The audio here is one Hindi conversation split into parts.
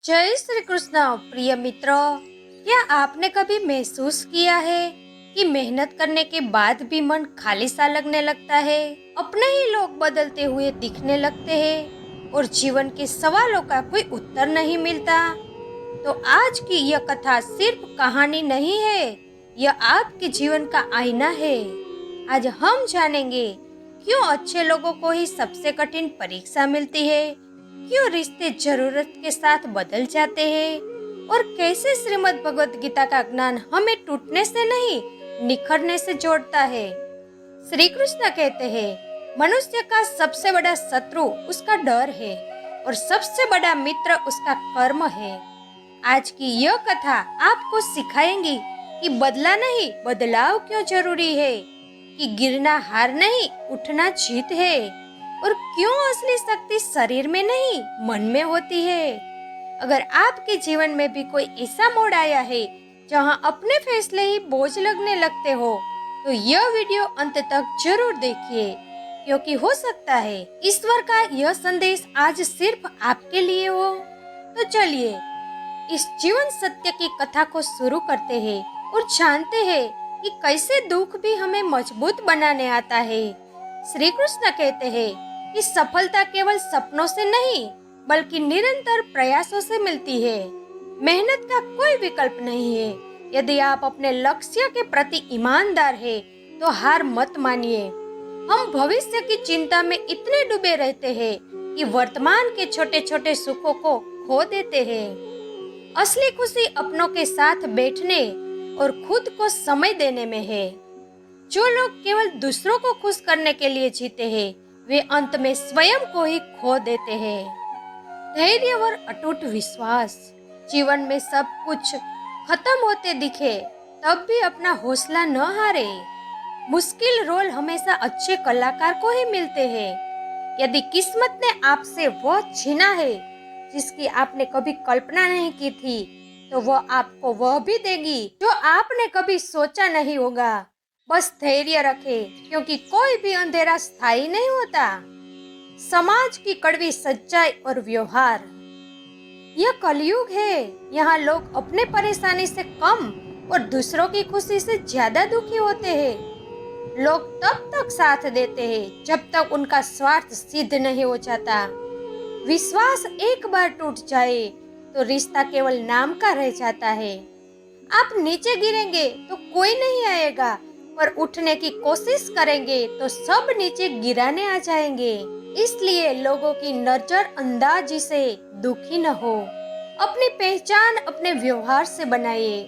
जय श्री कृष्ण। प्रिय मित्रों, क्या आपने कभी महसूस किया है कि मेहनत करने के बाद भी मन खाली सा लगने लगता है? अपने ही लोग बदलते हुए दिखने लगते हैं और जीवन के सवालों का कोई उत्तर नहीं मिलता। तो आज की यह कथा सिर्फ कहानी नहीं है, यह आपके जीवन का आईना है। आज हम जानेंगे क्यों अच्छे लोगों को ही सबसे कठिन परीक्षा मिलती है, क्यों रिश्ते जरूरत के साथ बदल जाते हैं और कैसे श्रीमद् भगवत गीता का ज्ञान हमें टूटने से नहीं, निखरने से जोड़ता है। श्री कृष्ण कहते हैं, मनुष्य का सबसे बड़ा शत्रु उसका डर है और सबसे बड़ा मित्र उसका कर्म है। आज की यह कथा आपको सिखाएंगी कि बदला नहीं, बदलाव क्यों जरूरी है, कि गिरना हार नहीं, उठना जीत है, और क्यों असली शक्ति शरीर में नहीं, मन में होती है। अगर आपके जीवन में भी कोई ऐसा मोड़ आया है जहां अपने फैसले ही बोझ लगने लगते हो, तो यह वीडियो अंत तक जरूर देखिए, क्योंकि हो सकता है ईश्वर का यह संदेश आज सिर्फ आपके लिए हो। तो चलिए इस जीवन सत्य की कथा को शुरू करते हैं और जानते हैं कि कैसे दुख भी हमें मजबूत बनाने आता है। श्री कृष्ण कहते हैं कि सफलता केवल सपनों से नहीं, बल्कि निरंतर प्रयासों से मिलती है। मेहनत का कोई विकल्प नहीं है। यदि आप अपने लक्ष्य के प्रति ईमानदार हैं, तो हार मत मानिए। हम भविष्य की चिंता में इतने डूबे रहते हैं कि वर्तमान के छोटे छोटे सुखों को खो देते हैं। असली खुशी अपनों के साथ बैठने और खुद को समय देने में है। जो लोग केवल दूसरों को खुश करने के लिए जीते हैं, वे अंत में स्वयं को ही खो देते हैं। धैर्य और अटूट विश्वास। जीवन में सब कुछ खत्म होते दिखे तब भी अपना हौसला न हारे। मुश्किल रोल हमेशा अच्छे कलाकार को ही मिलते हैं। यदि किस्मत ने आपसे वो छीना है जिसकी आपने कभी कल्पना नहीं की थी, तो वह आपको वह भी देगी जो आपने कभी सोचा नहीं होगा। बस धैर्य रखें, क्योंकि कोई भी अंधेरा स्थायी नहीं होता। समाज की कड़वी सच्चाई और व्यवहार। यह कलयुग है। यहाँ लोग अपने परेशानी से कम और दूसरों की खुशी से ज्यादा दुखी होते हैं। लोग तब तक साथ देते हैं जब तक उनका स्वार्थ सिद्ध नहीं हो जाता। विश्वास एक बार टूट जाए तो रिश्ता केवल नाम का रह जाता है। आप नीचे गिरेंगे तो कोई नहीं आएगा, पर उठने की कोशिश करेंगे तो सब नीचे गिराने आ जाएंगे। इसलिए लोगों की नजरअंदाजी से दुखी न हो। अपनी पहचान अपने व्यवहार से बनाइए।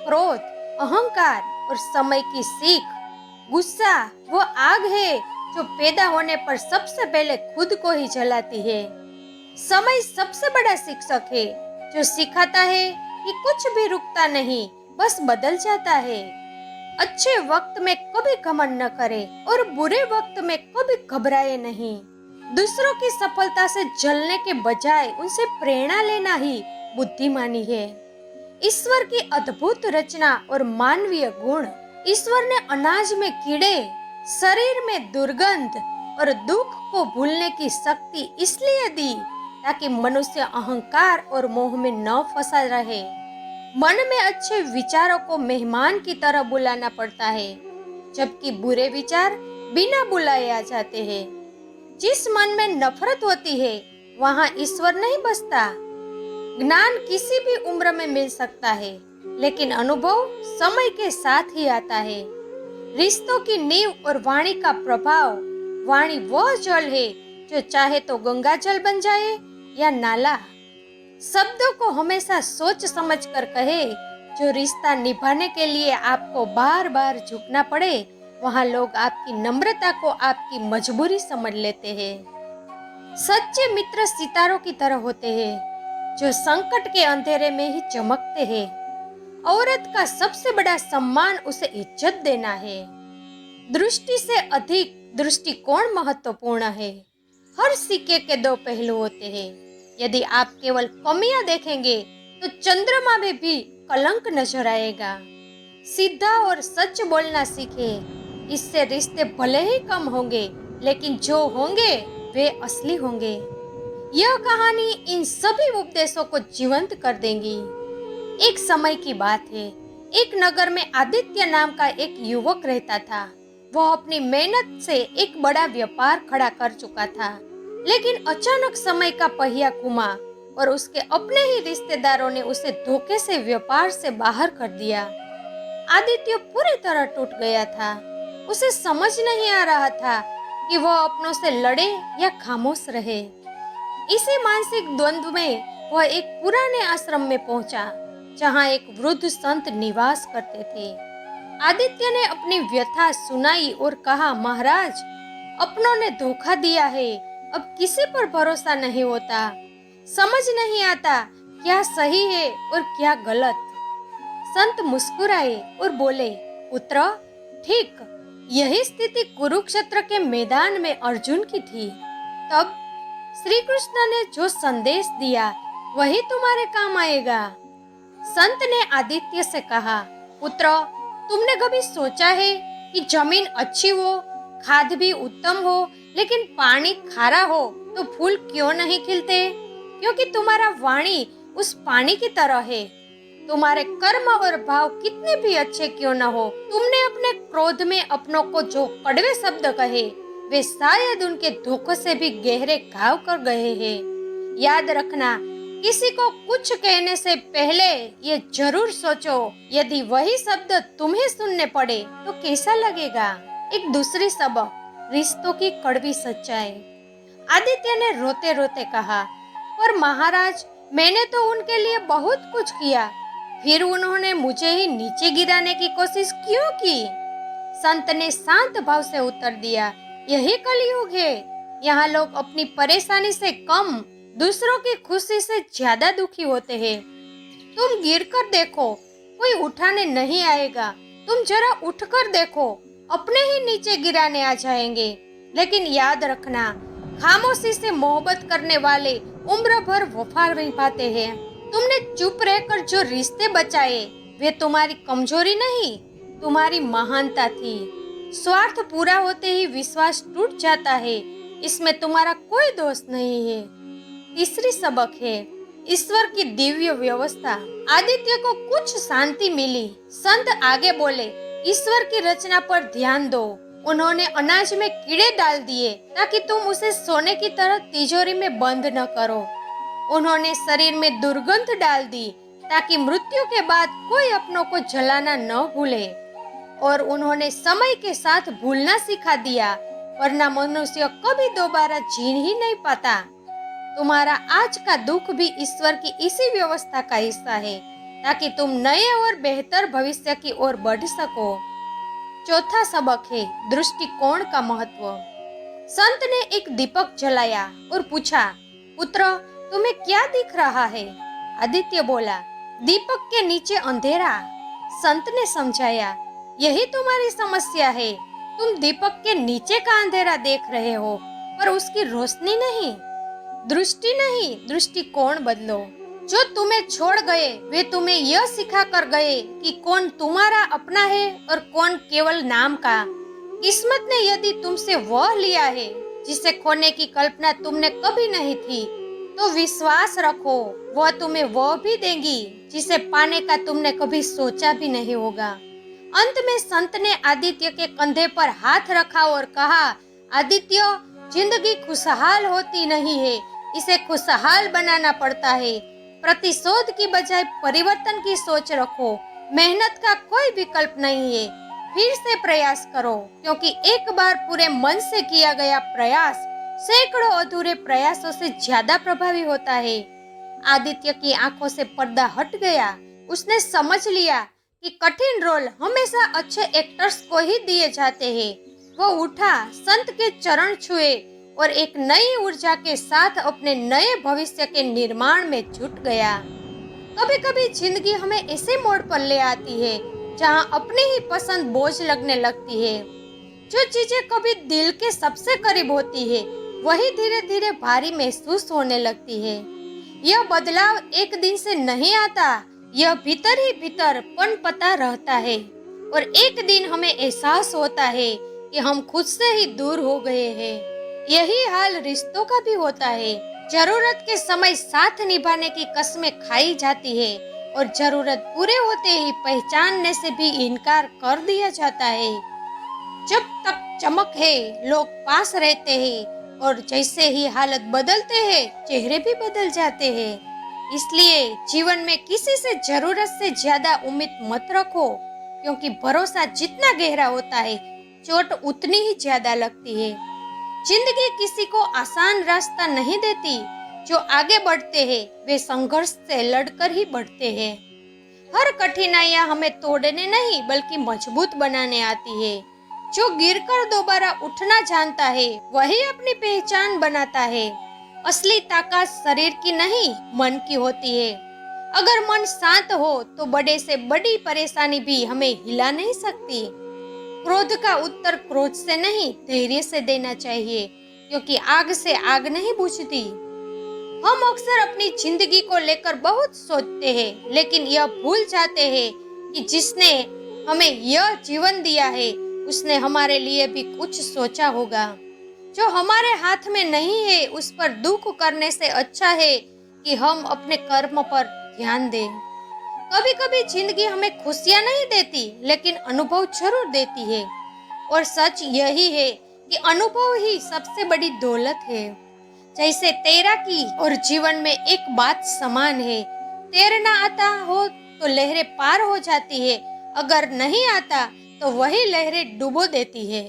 क्रोध, अहंकार और समय की सीख। गुस्सा वो आग है जो पैदा होने पर सबसे पहले खुद को ही जलाती है। समय सबसे बड़ा शिक्षक है, जो सिखाता है कि कुछ भी रुकता नहीं, बस बदल जाता है। अच्छे वक्त में कभी घमंड न करें और बुरे वक्त में कभी घबराए नहीं। दूसरों की सफलता से जलने के बजाय उनसे प्रेरणा लेना ही बुद्धिमानी है। ईश्वर की अद्भुत रचना और मानवीय गुण। ईश्वर ने अनाज में कीड़े, शरीर में दुर्गंध और दुख को भूलने की शक्ति इसलिए दी ताकि मनुष्य अहंकार और मोह में न फंसा रहे। मन में अच्छे विचारों को मेहमान की तरह बुलाना पड़ता है, जबकि बुरे विचार बिना बुलाए आ जाते हैं। जिस मन में नफरत होती है, वहाँ ईश्वर नहीं बसता। ज्ञान किसी भी उम्र में मिल सकता है, लेकिन अनुभव समय के साथ ही आता है। रिश्तों की नींव और वाणी का प्रभाव। वाणी वह जल है जो चाहे तो गंगा जल बन जाए या नाला। शब्दों को हमेशा सोच समझ कर कहे। जो रिश्ता निभाने के लिए आपको बार बार झुकना पड़े, वहाँ लोग आपकी नम्रता को आपकी मजबूरी समझ लेते हैं। सच्चे मित्र सितारों की तरह होते हैं, जो संकट के अंधेरे में ही चमकते हैं। औरत का सबसे बड़ा सम्मान उसे इज्जत देना है। दृष्टि से अधिक दृष्टिकोण महत्वपूर्ण है। हर सिक्के के दो पहलू होते हैं। यदि आप केवल कमियां देखेंगे, तो चंद्रमा में भी कलंक नजर आएगा। सीधा और सच बोलना सीखें। इससे रिश्ते भले ही कम होंगे, लेकिन जो होंगे वे असली होंगे। यह कहानी इन सभी उपदेशों को जीवंत कर देगी। एक समय की बात है, एक नगर में आदित्य नाम का एक युवक रहता था। वह अपनी मेहनत से एक बड़ा व्यापार खड़ा कर चुका था, लेकिन अचानक समय का पहिया घुमा और उसके अपने ही रिश्तेदारों ने उसे धोखे से व्यापार से बाहर कर दिया। आदित्य पूरी तरह टूट गया था। उसे समझ नहीं आ रहा था कि वह अपनों से लड़े या खामोश रहे। इसी मानसिक द्वंद्व में वह एक पुराने आश्रम में पहुंचा, जहां एक वृद्ध संत निवास करते थे। आदित्य ने अपनी व्यथा सुनाई और कहा, महाराज, अपनों ने धोखा दिया है। अब किसी पर भरोसा नहीं होता। समझ नहीं आता क्या सही है और क्या गलत। संत मुस्कुराए और बोले, पुत्र, ठीक यही स्थिति कुरुक्षेत्र के मैदान में अर्जुन की थी। तब श्री कृष्ण ने जो संदेश दिया वही तुम्हारे काम आएगा। संत ने आदित्य से कहा, पुत्र, तुमने कभी सोचा है कि जमीन अच्छी हो, खाद भी उत्तम हो, लेकिन पानी खारा हो तो फूल क्यों नहीं खिलते? क्योंकि तुम्हारा वाणी उस पानी की तरह है। तुम्हारे कर्म और भाव कितने भी अच्छे क्यों न हो, तुमने अपने क्रोध में अपनों को जो कड़वे शब्द कहे वे शायद उनके धोखों से भी गहरे घाव कर गए हैं। याद रखना, किसी को कुछ कहने से पहले ये जरूर सोचो, यदि वही शब्द तुम्हें सुनने पड़े तो कैसा लगेगा। एक दूसरी सबक, रिश्तों की कड़वी सच्चाई। आदित्य ने रोते रोते कहा, पर महाराज, मैंने तो उनके लिए बहुत कुछ किया, फिर उन्होंने मुझे ही नीचे गिराने की कोशिश क्यों की? संत ने शांत भाव से उत्तर दिया, यही कलयुग है। यहाँ लोग अपनी परेशानी से कम, दूसरों की खुशी से ज्यादा दुखी होते हैं। तुम गिरकर देखो, कोई उठाने नहीं आएगा। तुम जरा उठकर देखो, अपने ही नीचे गिराने आ जाएंगे। लेकिन याद रखना, खामोशी से मोहब्बत करने वाले उम्र भर वफा निभाते हैं। तुमने चुप रहकर जो रिश्ते बचाए वे तुम्हारी कमजोरी नहीं, तुम्हारी महानता थी। स्वार्थ पूरा होते ही विश्वास टूट जाता है, इसमें तुम्हारा कोई दोष नहीं है। तीसरी सबक है, ईश्वर की दिव्य व्यवस्था। आदित्य को कुछ शांति मिली। संत आगे बोले, ईश्वर की रचना पर ध्यान दो। उन्होंने अनाज में कीड़े डाल दिए ताकि तुम उसे सोने की तरह तिजोरी में बंद न करो। उन्होंने शरीर में दुर्गंध डाल दी ताकि मृत्यु के बाद कोई अपनों को जलाना न भूले। और उन्होंने समय के साथ भूलना सिखा दिया, वरना मनुष्य कभी दोबारा जी ही नहीं पाता। तुम्हारा आज का दुख भी ईश्वर की इसी व्यवस्था का हिस्सा है, ताकि तुम नए और बेहतर भविष्य की ओर बढ़ सको। चौथा सबक है, दृष्टिकोण का महत्व। संत ने एक दीपक जलाया और पूछा, पुत्र, तुम्हें क्या दिख रहा है? आदित्य बोला, दीपक के नीचे अंधेरा। संत ने समझाया, यही तुम्हारी समस्या है। तुम दीपक के नीचे का अंधेरा देख रहे हो, पर उसकी रोशनी नहीं। दृष्टि नहीं, दृष्टिकोण बदलो। जो तुम्हें छोड़ गए वे तुम्हें यह सिखा कर गए कि कौन तुम्हारा अपना है और कौन केवल नाम का। किस्मत ने यदि तुमसे वह लिया है जिसे खोने की कल्पना तुमने कभी नहीं थी, तो विश्वास रखो, वह तुम्हें वह भी देंगी जिसे पाने का तुमने कभी सोचा भी नहीं होगा। अंत में संत ने आदित्य के कंधे पर हाथ रखा और कहा, आदित्य, जिंदगी खुशहाल होती नहीं है, इसे खुशहाल बनाना पड़ता है। प्रतिशोध की बजाय परिवर्तन की सोच रखो। मेहनत का कोई विकल्प नहीं है। फिर से प्रयास करो, क्योंकि एक बार पूरे मन से किया गया प्रयास सैकड़ों अधूरे प्रयासों से ज्यादा प्रभावी होता है। आदित्य की आंखों से पर्दा हट गया। उसने समझ लिया कि कठिन रोल हमेशा अच्छे एक्टर्स को ही दिए जाते हैं। वो उठा, संत के चरण छुए और एक नई ऊर्जा के साथ अपने नए भविष्य के निर्माण में जुट गया। कभी कभी जिंदगी हमें ऐसे मोड़ पर ले आती है जहां अपनी ही पसंद बोझ लगने लगती है। जो चीजें कभी दिल के सबसे करीब होती है वही धीरे धीरे भारी महसूस होने लगती है। यह बदलाव एक दिन से नहीं आता, यह भीतर ही भीतर पनपता रहता है और एक दिन हमें एहसास होता है कि हम खुद से ही दूर हो गए हैं। यही हाल रिश्तों का भी होता है। जरूरत के समय साथ निभाने की कस्में खाई जाती है और जरूरत पूरे होते ही पहचानने से भी इनकार कर दिया जाता है। जब तक चमक है लोग पास रहते हैं और जैसे ही हालत बदलते हैं चेहरे भी बदल जाते हैं। इसलिए जीवन में किसी से जरूरत से ज्यादा उम्मीद मत रखो, क्योंकि भरोसा जितना गहरा होता है चोट उतनी ही ज्यादा लगती है। जिंदगी किसी को आसान रास्ता नहीं देती। जो आगे बढ़ते हैं वे संघर्ष से लड़कर ही बढ़ते हैं। हर कठिनाइयां हमें तोड़ने नहीं बल्कि मजबूत बनाने आती है। जो गिरकर दोबारा उठना जानता है वही अपनी पहचान बनाता है। असली ताकत शरीर की नहीं मन की होती है। अगर मन शांत हो तो बड़े से बड़ी परेशानी भी हमें हिला नहीं सकती। क्रोध का उत्तर क्रोध से नहीं धैर्य से देना चाहिए, क्योंकि आग से आग नहीं बुझती। हम अक्सर अपनी जिंदगी को लेकर बहुत सोचते हैं, लेकिन यह भूल जाते हैं कि जिसने हमें यह जीवन दिया है उसने हमारे लिए भी कुछ सोचा होगा। जो हमारे हाथ में नहीं है उस पर दुख करने से अच्छा है कि हम अपने कर्म पर ध्यान दें। कभी कभी जिंदगी हमें खुशियां नहीं देती, लेकिन अनुभव जरूर देती है। और सच यही है कि अनुभव ही सबसे बड़ी दौलत है। जैसे तैराकी और जीवन में एक बात समान है। तैरना आता हो तो लहरें पार हो जाती है, अगर नहीं आता तो वही लहरें डुबो देती है।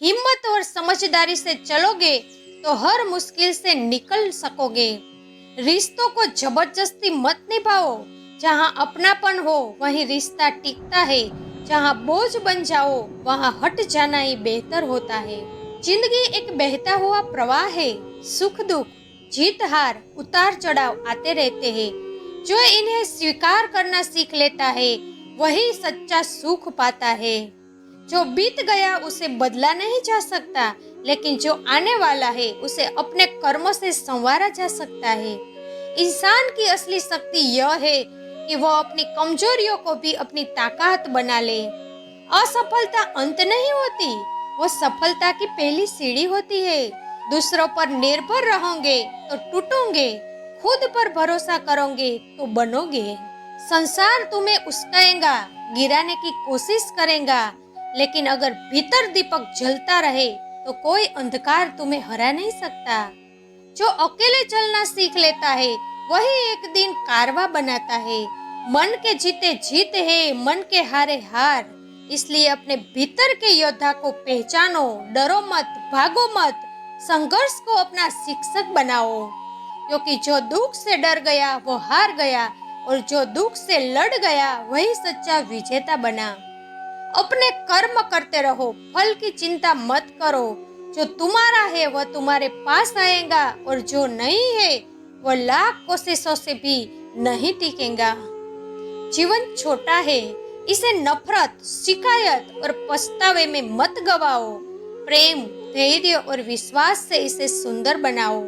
हिम्मत और समझदारी से चलोगे तो हर मुश्किल से निकल सकोगे। रिश्तों को जबरदस्ती मत निभाओ। जहाँ अपनापन हो वहीं रिश्ता टिकता है। जहाँ बोझ बन जाओ वहाँ हट जाना ही बेहतर होता है। जिंदगी एक बहता हुआ प्रवाह है। सुख दुख, जीत हार, उतार चढ़ाव आते रहते हैं। जो इन्हें स्वीकार करना सीख लेता है वही सच्चा सुख पाता है। जो बीत गया उसे बदला नहीं जा सकता, लेकिन जो आने वाला है उसे अपने कर्मों से संवारा जा सकता है। इंसान की असली शक्ति यह है कि वह अपनी कमजोरियों को भी अपनी ताकत बना ले। असफलता अंत नहीं होती, वो सफलता की पहली सीढ़ी होती है। दूसरों पर निर्भर रहोगे तो टूटोगे, खुद पर भरोसा करोगे तो बनोगे। संसार तुम्हें उस्काएगा, गिराने की कोशिश करेगा, लेकिन अगर भीतर दीपक जलता रहे तो कोई अंधकार तुम्हें हरा नहीं सकता। जो अकेले चलना सीख लेता है वही एक दिन कारवां बनाता है। मन के जीते जीत है, मन के हारे हार। इसलिए अपने भीतर के योद्धा को पहचानो, डरो मत, भागो मत, संघर्ष को अपना शिक्षक बनाओ। क्योंकि जो दुख से डर गया वो हार गया, और जो दुख से लड़ गया वही सच्चा विजेता बना। अपने कर्म करते रहो, फल की चिंता मत करो। जो तुम्हारा है वह तुम्हारे पास आएगा, और जो नहीं है वह लाख कोशिशों से भी नहीं टिकेगा। जीवन छोटा है, इसे नफरत, शिकायत और पछतावे में मत गवाओ। प्रेम, धैर्य और विश्वास से इसे सुंदर बनाओ।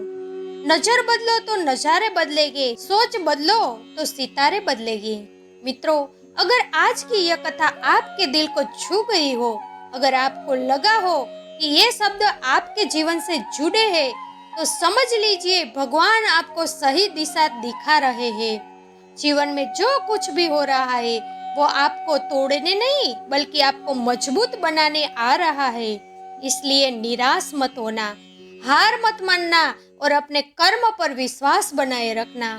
नजर बदलो तो नजारे बदलेंगे, सोच बदलो तो सितारे बदलेंगे। मित्रों, अगर आज की यह कथा आपके दिल को छू गई हो, अगर आपको लगा हो कि ये शब्द आपके जीवन से जुड़े हैं, तो समझ लीजिए भगवान आपको सही दिशा दिखा रहे हैं। जीवन में जो कुछ भी हो रहा है वो आपको तोड़ने नहीं बल्कि आपको मजबूत बनाने आ रहा है। इसलिए निराश मत होना, हार मत मानना और अपने कर्म पर विश्वास बनाए रखना।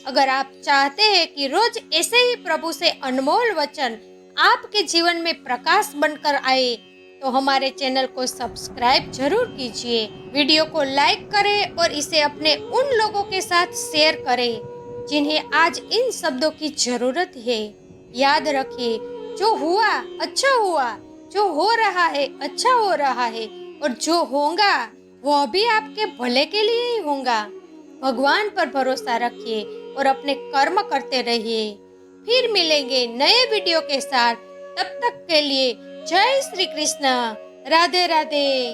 अगर आप चाहते हैं कि रोज ऐसे ही प्रभु से अनमोल वचन आपके जीवन में प्रकाश बनकर आए, तो हमारे चैनल को सब्सक्राइब जरूर कीजिए। वीडियो को लाइक करें और इसे अपने उन लोगों के साथ शेयर करें जिन्हें आज इन शब्दों की जरूरत है। याद रखिए, जो हुआ अच्छा हुआ, जो हो रहा है अच्छा हो रहा है, और जो होगा वह भी आपके भले के लिए ही होगा। भगवान पर भरोसा रखिए और अपने कर्म करते रहिए। फिर मिलेंगे नए वीडियो के साथ। तब तक के लिए जय श्री कृष्ण, राधे राधे।